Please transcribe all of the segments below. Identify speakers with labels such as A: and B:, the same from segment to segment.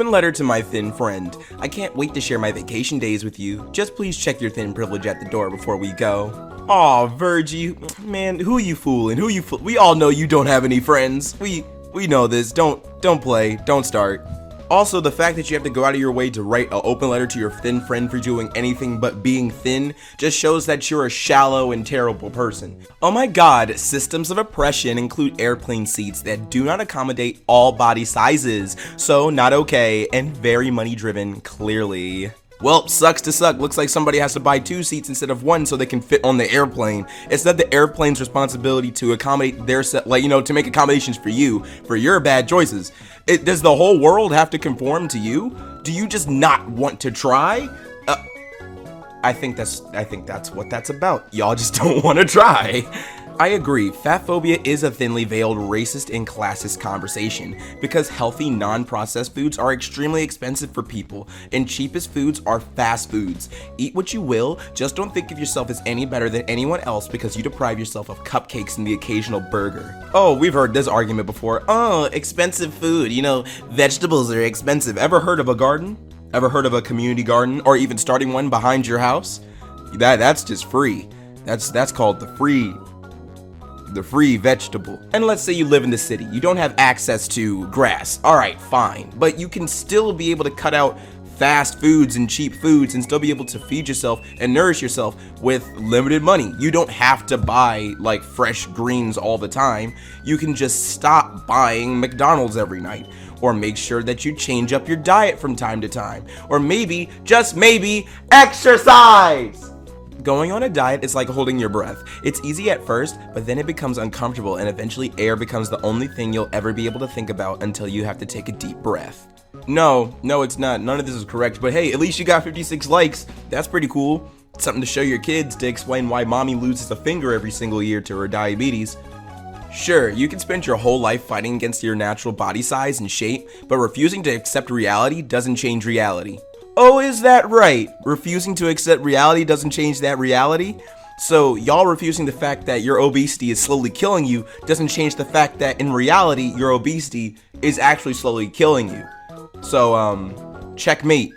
A: Open letter to my thin friend. I can't wait to share my vacation days with you. Just please check your thin privilege at the door before we go. Aw, Virgie, man, who you fooling? We all know you don't have any friends. We know this. Don't play. Don't start. Also, the fact that you have to go out of your way to write an open letter to your thin friend for doing anything but being thin just shows that you're a shallow and terrible person. Oh my god, systems of oppression include airplane seats that do not accommodate all body sizes, so not okay and very money driven, clearly. Well, sucks to suck. Looks like somebody has to buy 2 seats instead of 1 so they can fit on the airplane. It's not the airplane's responsibility to accommodate their to make accommodations for you, for your bad choices. Does the whole world have to conform to you? Do you just not want to try? I think that's what that's about. Y'all just don't want to try. I agree, fat phobia is a thinly veiled racist and classist conversation because healthy non-processed foods are extremely expensive for people and cheapest foods are fast foods. Eat what you will, just don't think of yourself as any better than anyone else because you deprive yourself of cupcakes and the occasional burger. Oh, we've heard this argument before. Oh, expensive food, vegetables are expensive. Ever heard of a garden? Ever heard of a community garden or even starting one behind your house? That's just free. That's called the free vegetable. And let's say you live in the city, you don't have access to grass. Alright, fine, but you can still be able to cut out fast foods and cheap foods and still be able to feed yourself and nourish yourself with limited money. You don't have to buy like fresh greens all the time. You can just stop buying McDonald's every night, or make sure that you change up your diet from time to time, or maybe, just maybe, exercise! Going on a diet is like holding your breath. It's easy at first, but then it becomes uncomfortable and eventually air becomes the only thing you'll ever be able to think about until you have to take a deep breath. No, it's not. None of this is correct, but hey, at least you got 56 likes. That's pretty cool. Something to show your kids to explain why mommy loses a finger every single year to her diabetes. Sure, you can spend your whole life fighting against your natural body size and shape, but refusing to accept reality doesn't change reality. Oh, is that right? Refusing to accept reality doesn't change that reality? So y'all refusing the fact that your obesity is slowly killing you doesn't change the fact that in reality, your obesity is actually slowly killing you. So, checkmate.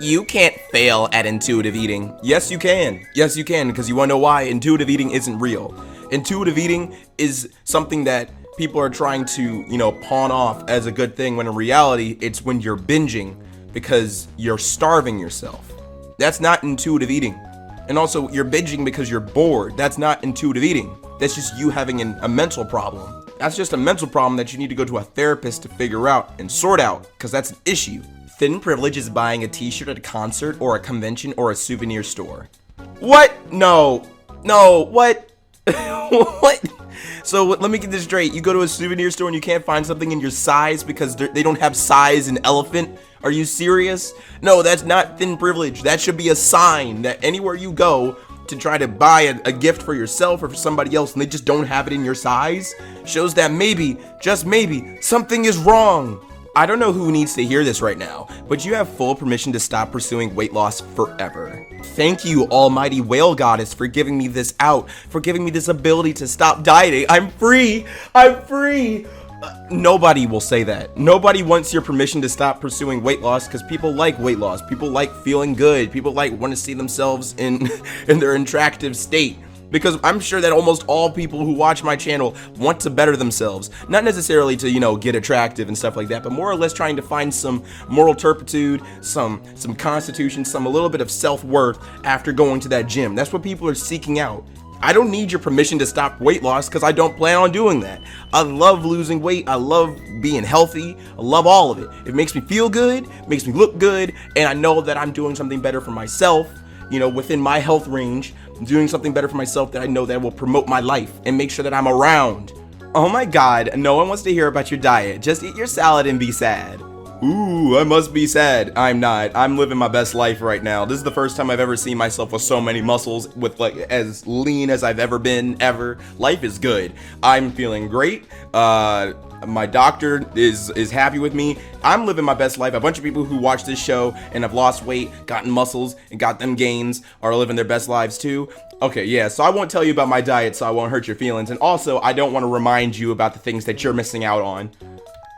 A: You can't fail at intuitive eating. Yes, you can. Yes, you can, because you wanna know why? Intuitive eating isn't real. Intuitive eating is something that people are trying to, pawn off as a good thing when in reality, it's when you're binging because you're starving yourself. That's not intuitive eating. And also, you're binging because you're bored. That's not intuitive eating. That's just you having a mental problem. That's just a mental problem that you need to go to a therapist to figure out and sort out, because that's an issue. Thin privilege is buying a t-shirt at a concert or a convention or a souvenir store. What? No, what? What? So let me get this straight. You go to a souvenir store and you can't find something in your size because they don't have size in elephant? Are you serious? No, that's not thin privilege. That should be a sign that anywhere you go to try to buy a gift for yourself or for somebody else and they just don't have it in your size shows that maybe, just maybe, something is wrong. I don't know who needs to hear this right now, but you have full permission to stop pursuing weight loss forever. Thank you, almighty whale goddess, for giving me this out, for giving me this ability to stop dieting. I'm free! Nobody will say that. Nobody wants your permission to stop pursuing weight loss because people like weight loss. People like feeling good. People want to see themselves in their attractive state. Because I'm sure that almost all people who watch my channel want to better themselves. Not necessarily to, get attractive and stuff like that, but more or less trying to find some moral turpitude, some constitution, a little bit of self-worth after going to that gym. That's what people are seeking out. I don't need your permission to stop weight loss because I don't plan on doing that. I love losing weight. I love being healthy. I love all of it. It makes me feel good, makes me look good, and I know that I'm doing something better for myself, within my health range. I'm doing something better for myself that I know that will promote my life and make sure that I'm around. Oh my god, no one wants to hear about your diet. Just eat your salad and be sad. Ooh, I must be sad. I'm not. I'm living my best life right now. This is the first time I've ever seen myself with so many muscles, with as lean as I've ever been, ever. Life is good. I'm feeling great. My doctor is happy with me. I'm living my best life. A bunch of people who watch this show and have lost weight, gotten muscles, and got them gains are living their best lives too. Okay, yeah, so I won't tell you about my diet so I won't hurt your feelings. And also, I don't want to remind you about the things that you're missing out on.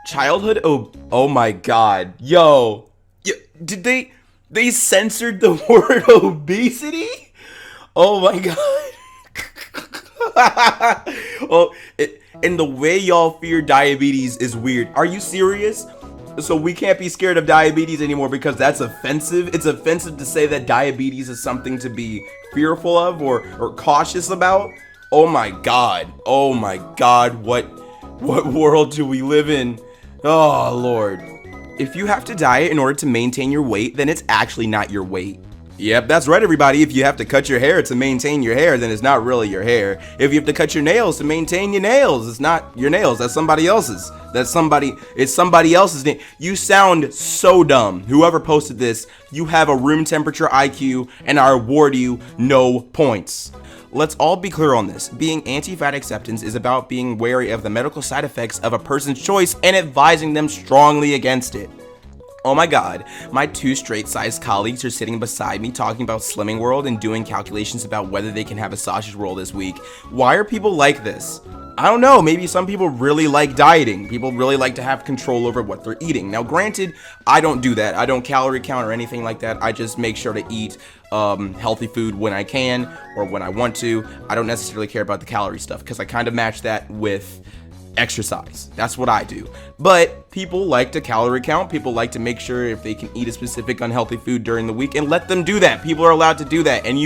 A: Childhood oh my god. Yo. Did they censored the word obesity? Oh my god. And the way y'all fear diabetes is weird. Are you serious? So we can't be scared of diabetes anymore because that's offensive? It's offensive to say that diabetes is something to be fearful of or cautious about? Oh my god. Oh my god. What world do we live in? Oh Lord. If you have to diet in order to maintain your weight, then it's actually not your weight. Yep, that's right, everybody. If you have to cut your hair to maintain your hair, then it's not really your hair. If you have to cut your nails to maintain your nails, it's not your nails. That's somebody else's. It's somebody else's name. You sound so dumb. Whoever posted this, you have a room temperature IQ, and I award you no points. Let's all be clear on this. Being anti-fat acceptance is about being wary of the medical side effects of a person's choice and advising them strongly against it. Oh my god, my 2 straight-sized colleagues are sitting beside me talking about Slimming World and doing calculations about whether they can have a sausage roll this week. Why are people like this? I don't know, maybe some people really like dieting. People really like to have control over what they're eating. Now granted, I don't do that. I don't calorie count or anything like that. I just make sure to eat healthy food when I can or when I want to. I don't necessarily care about the calorie stuff because I kind of match that with exercise. That's what I do. But people like to calorie count. People like to make sure if they can eat a specific unhealthy food during the week, and let them do that. People are allowed to do that. And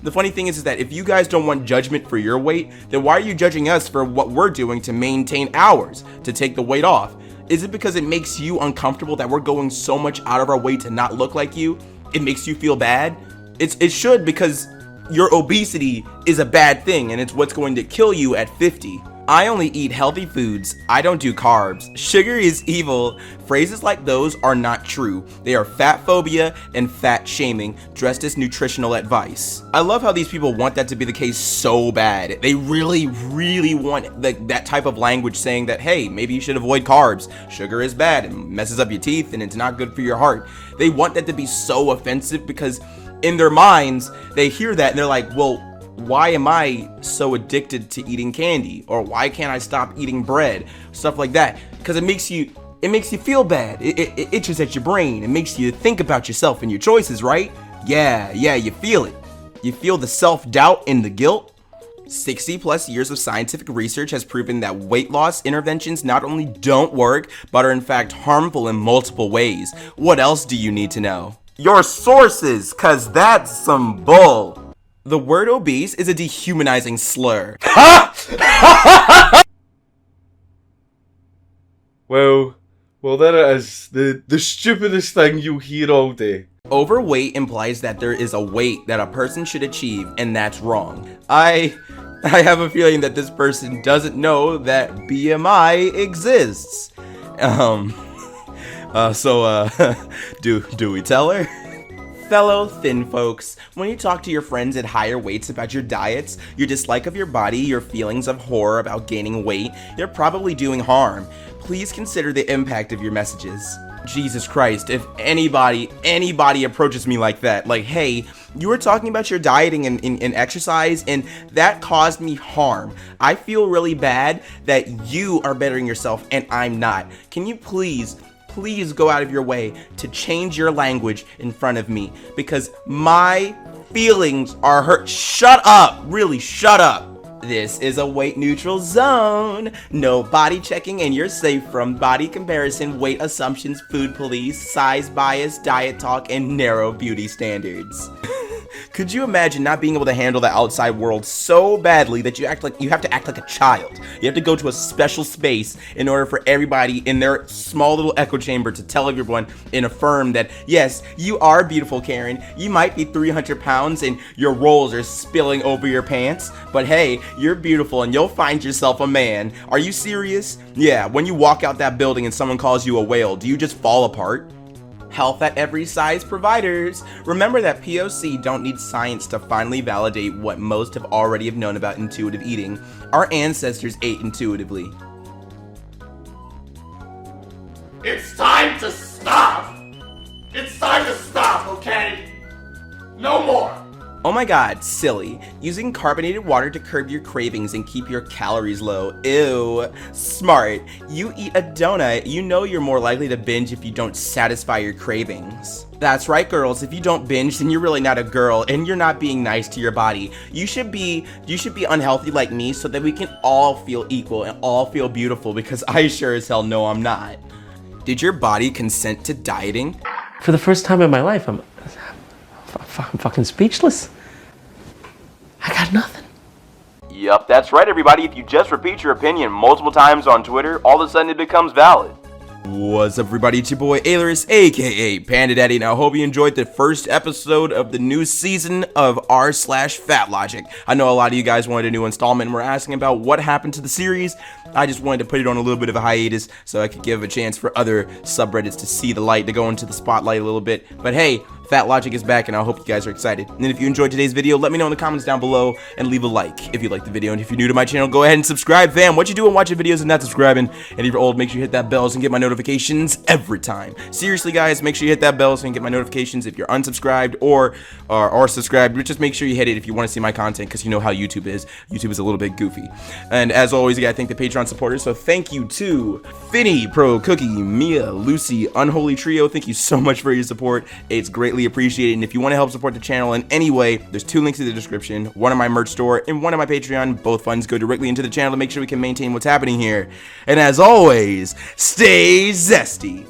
A: the funny thing is that if you guys don't want judgment for your weight, then why are you judging us for what we're doing to maintain ours, to take the weight off? Is it because it makes you uncomfortable that we're going so much out of our way to not look like you? It makes you feel bad? It should, because your obesity is a bad thing and it's what's going to kill you at 50. I only eat healthy foods. I don't do carbs. Sugar is evil. Phrases like those are not true. They are fat phobia and fat shaming dressed as nutritional advice. I love how these people want that to be the case so bad. They really, really want that type of language saying that, hey, maybe you should avoid carbs. Sugar is bad and messes up your teeth and it's not good for your heart. They want that to be so offensive because in their minds, they hear that and they're like, well, why am I so addicted to eating candy? Or why can't I stop eating bread? Stuff like that. Because it makes you feel bad. It itches at your brain. It makes you think about yourself and your choices, right? Yeah, you feel it. You feel the self-doubt and the guilt. 60 plus years of scientific research has proven that weight loss interventions not only don't work, but are in fact harmful in multiple ways. What else do you need to know? Your sources, cause that's some bull. The word obese is a dehumanizing slur.
B: Well, there it is. The stupidest thing you hear all day.
A: Overweight implies that there is a weight that a person should achieve, and that's wrong. I have a feeling that this person doesn't know that BMI exists. Do we tell her? Fellow thin folks, when you talk to your friends at higher weights about your diets, your dislike of your body, your feelings of horror about gaining weight, you're probably doing harm. Please consider the impact of your messages. Jesus Christ, if anybody approaches me like that, like, hey, you were talking about your dieting and exercise, and that caused me harm. I feel really bad that you are bettering yourself and I'm not. Can you please go out of your way to change your language in front of me, because my feelings are hurt. Shut up, really, shut up. This is a weight neutral zone. No body checking and you're safe from body comparison, weight assumptions, food police, size bias, diet talk, and narrow beauty standards. Could you imagine not being able to handle the outside world so badly that you have to act like a child? You have to go to a special space in order for everybody in their small little echo chamber to tell everyone and affirm that, yes, you are beautiful, Karen. You might be 300 pounds and your rolls are spilling over your pants, but hey, you're beautiful and you'll find yourself a man. Are you serious? Yeah, when you walk out that building and someone calls you a whale, do you just fall apart? Health at every size providers. Remember that POC don't need science to finally validate what most have already known about intuitive eating. Our ancestors ate intuitively.
C: It's time to stop! It's time to stop, okay? No more!
A: Oh my god, silly. Using carbonated water to curb your cravings and keep your calories low. Ew. Smart. You eat a donut, you know you're more likely to binge if you don't satisfy your cravings. That's right, girls. If you don't binge, then you're really not a girl and you're not being nice to your body. You should be unhealthy like me so that we can all feel equal and all feel beautiful, because I sure as hell know I'm not. Did your body consent to dieting?
D: For the first time in my life, I'm fucking speechless. I got nothing.
A: Yup, that's right, everybody. If you just repeat your opinion multiple times on Twitter, all of a sudden it becomes valid. What's up, everybody? It's your boy Ailurus, aka Panda Daddy, and I hope you enjoyed the first episode of the new season of r/Fatlogic. I know a lot of you guys wanted a new installment and were asking about what happened to the series. I just wanted to put it on a little bit of a hiatus so I could give a chance for other subreddits to see the light, to go into the spotlight a little bit. But hey, Fatlogic is back, and I hope you guys are excited. And if you enjoyed today's video, let me know in the comments down below and leave a like if you liked the video. And if you're new to my channel, go ahead and subscribe, fam. What you doing watching videos and not subscribing? And if you're old, make sure you hit that bell so you can get my notifications every time. Seriously, guys, make sure you hit that bell so you can get my notifications. If you're unsubscribed or subscribed, just make sure you hit it if you want to see my content, because you know how YouTube is. YouTube is a little bit goofy. And as always, I gotta thank the Patreon supporters. So thank you to Finny, Pro, Cookie, Mia, Lucy, Unholy Trio. Thank you so much for your support. It's greatly appreciated. And if you want to help support the channel in any way, there's 2 links in the description, one on my merch store and one on my Patreon. Both funds go directly into the channel to make sure we can maintain what's happening here. And as always, stay zesty.